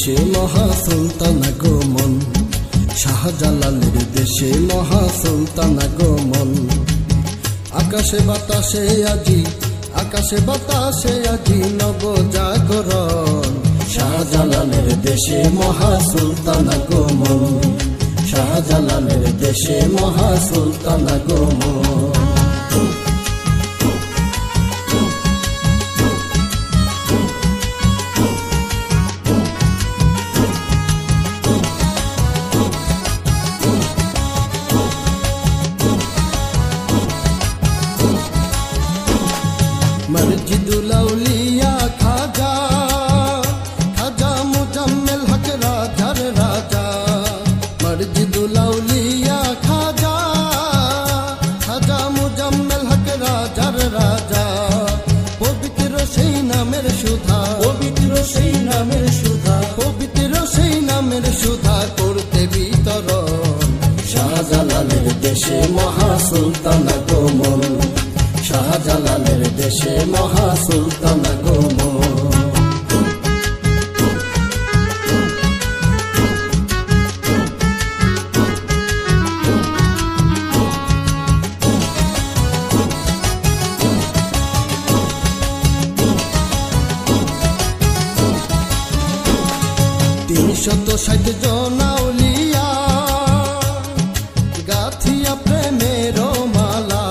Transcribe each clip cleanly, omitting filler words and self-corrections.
দেশে মহা সুলতানা আগমন, শাহজালালের দেশে মহা সুলতানা আগমন। আকাশে বাতাসে আজি, আকাশে বাতাসে আজি নবজাগরণ, শাহজালালের দেশে মহা সুলতানা আগমন, শাহজালালের দেশে মহা সুলতানা আগমন। মসজিদুল আউলিয়া খাজা, খাজা মুজাম্মেল হক রাজার রাজা, মসজিদুল আউলিয়া খাজা, খাজা মুজাম্মেল হক রাজার রাজা। পবিত্র সেই নামের সুধা, পবিত্র সেই নামের সুধা, পবিত্র সেই নামের সুধা করতে বিতরণ, শাহজালালের দেশে মহা সুলতানা আগমন, শাহজালালের দেশে মহা সুলতানা আগমন। 360 জন আউলিয়া গাথিয়া প্রেমের মালা,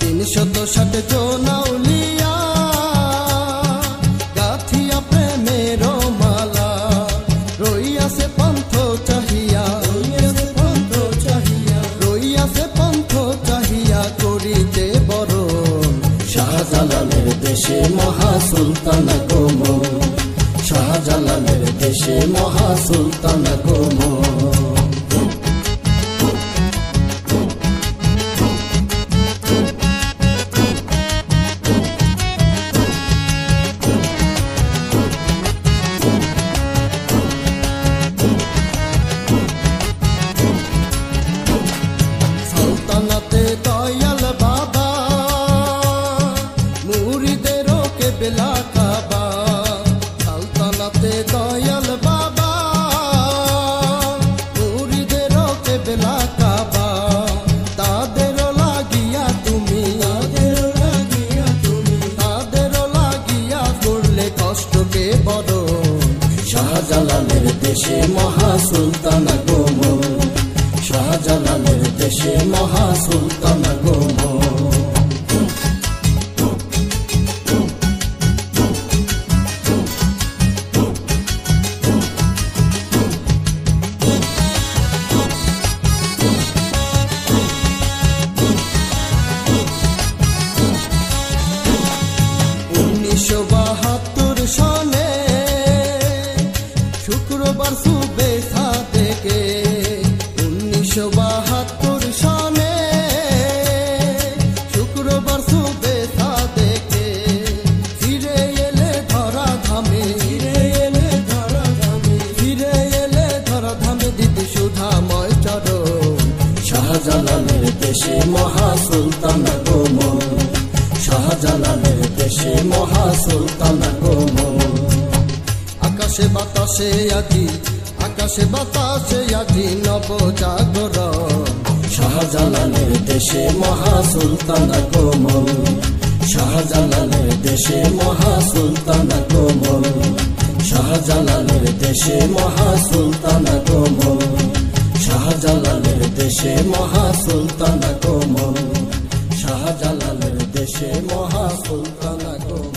360 জন আউলিয়া গাথিয়া প্রেমের মালা। রইয়াছে পন্থ চাহিয়া, রইয়াছে পন্থ চাহিয়া, রইয়াছে পন্থ চাহিয়া করিতে বরণ, শাহজালালের দেশে মহা সুলতানা আগমন, শাহজালালের দেশে মহা সুলতানা আগমন। সালতানাতে দয়াল বাবা, মুরিদেরও কেবলা কাবা, সালতানাতে দয়াল বাবা, মুরিদেরও কেবলা কাবা। তাদেরও লাগিয়া তুমি, তাদেরও লাগিয়া তুমি, তাদেরও লাগিয়া করলে কষ্টকে বরণ, শাহজালালের দেশে মহা সুলতানা আগমন, শাহজালালের দেশে মহা সুলতানা আগমন। সনে শুক্রবার সুবে সাদেকে, 1972 সনে শুক্রবার সুবে সাদেকে, ফিরে এলে ধরা ধামে, ফিরে এলে ধরা ধামে, ফিরে এলে ধরা ধামে দিতে সুধাময় চরণ, শাহজালালের দেশে মহা সুলতানা আগমন, শাহজালালের দেশে মহা সুলতানা আগমন। আকাশে বাতাসে আজি, আকাশে বাতাসে আজি নবজাগরণ, শাহজালালের দেশে মহা সুলতানা আগমন, শাহজালালের দেশে মহা সুলতানা আগমন, শাহজালালের দেশে মহা সুলতানা আগমন, শাহজালালের দেশে মহা সুলতানা আগমন, শাহজালালের দেশে মহা সুলতানা আগমন।